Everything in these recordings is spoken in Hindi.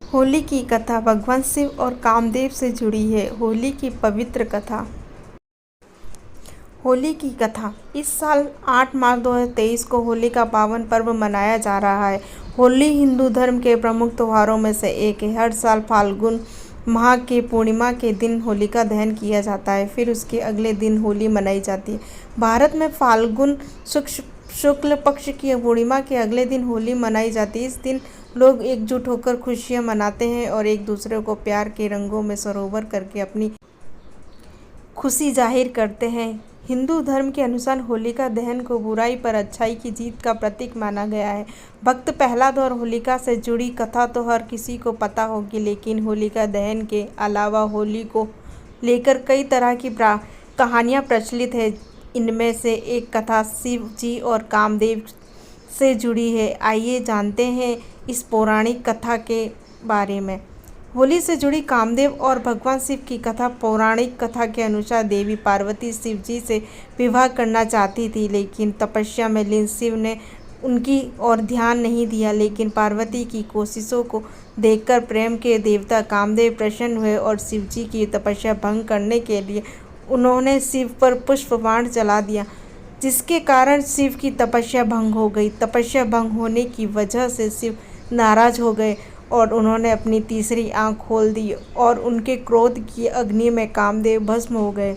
होली की कथा भगवान शिव और कामदेव से जुड़ी है। होली की पवित्र कथा। होली की कथा। इस साल 8 मार्च 2023 को होली का पावन पर्व मनाया जा रहा है। होली हिंदू धर्म के प्रमुख त्योहारों में से एक है। हर साल फाल्गुन माह के पूर्णिमा के दिन होलिका दहन किया जाता है, फिर उसके अगले दिन होली मनाई जाती है। भारत में फाल्गुन शुक्ल पक्ष की पूर्णिमा के अगले दिन होली मनाई जाती है। इस दिन लोग एकजुट होकर खुशियां मनाते हैं और एक दूसरे को प्यार के रंगों में सरोवर करके अपनी खुशी जाहिर करते हैं। हिंदू धर्म के अनुसार होलिका दहन को बुराई पर अच्छाई की जीत का प्रतीक माना गया है। भक्त प्रहलाद और होलिका से जुड़ी कथा तो हर किसी को पता होगी, लेकिन होलिका दहन के अलावा होली को लेकर कई तरह की कहानियाँ प्रचलित है। इनमें से एक कथा शिव जी और कामदेव से जुड़ी है। आइए जानते हैं इस पौराणिक कथा के बारे में। होली से जुड़ी कामदेव और भगवान शिव की कथा। पौराणिक कथा के अनुसार देवी पार्वती शिव जी से विवाह करना चाहती थी, लेकिन तपस्या में लीन शिव ने उनकी ओर ध्यान नहीं दिया। लेकिन पार्वती की कोशिशों को देखकर प्रेम के देवता कामदेव प्रसन्न हुए और शिव जी की तपस्या भंग करने के लिए उन्होंने शिव पर पुष्प बाण चला दिया, जिसके कारण शिव की तपस्या भंग हो गई। तपस्या भंग होने की वजह से शिव नाराज हो गए और उन्होंने अपनी तीसरी आंख खोल दी और उनके क्रोध की अग्नि में कामदेव भस्म हो गए।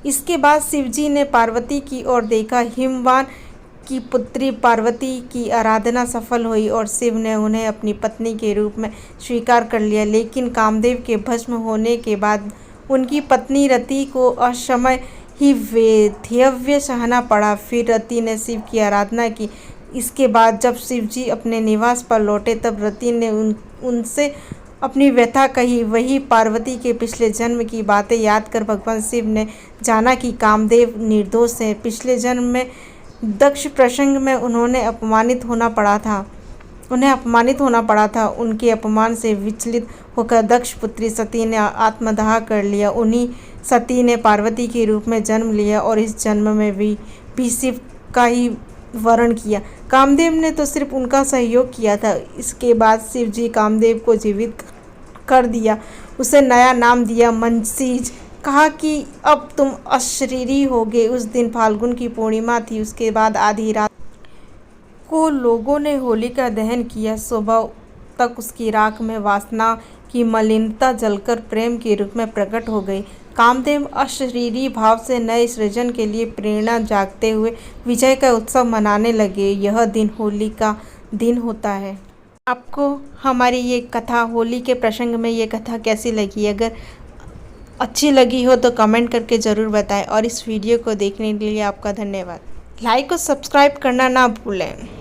इसके बाद शिवजी ने पार्वती की ओर देखा। हिमवान की पुत्री पार्वती की आराधना सफल हुई और शिव ने उन्हें अपनी पत्नी के रूप में स्वीकार कर लिया। लेकिन कामदेव के भस्म होने के बाद उनकी पत्नी रति को असमय ही वैधव्य सहना पड़ा। फिर रति ने शिव की आराधना की। इसके बाद जब शिवजी अपने निवास पर लौटे तब रति ने उनसे अपनी व्यथा कही। वही पार्वती के पिछले जन्म की बातें याद कर भगवान शिव ने जाना कि कामदेव निर्दोष है। पिछले जन्म में दक्ष प्रसंग में उन्हें अपमानित होना पड़ा था। उनके अपमान से विचलित होकर दक्ष पुत्री सती ने आत्मदाह कर लिया। उन्हीं सती ने पार्वती के रूप में जन्म लिया और इस जन्म में भी शिव का ही वर्ण किया। कामदेव ने तो सिर्फ उनका सहयोग किया था। इसके बाद शिव जी कामदेव को जीवित कर दिया, उसे नया नाम दिया मनसीज। कहा कि अब तुम अशरीरी होगे। उस दिन फाल्गुन की पूर्णिमा थी। उसके बाद आधी रात को लोगों ने होलिका दहन किया। सुबह तक उसकी राख में वासना की मलिनता जलकर प्रेम के रूप में प्रकट हो गई। कामदेव अशरीरी भाव से नए सृजन के लिए प्रेरणा जागते हुए विजय का उत्सव मनाने लगे। यह दिन होली का दिन होता है। आपको हमारी ये कथा होली के प्रसंग में ये कथा कैसी लगी? अगर अच्छी लगी हो तो कमेंट करके ज़रूर बताएं और इस वीडियो को देखने के लिए आपका धन्यवाद। लाइक और सब्सक्राइब करना ना भूलें।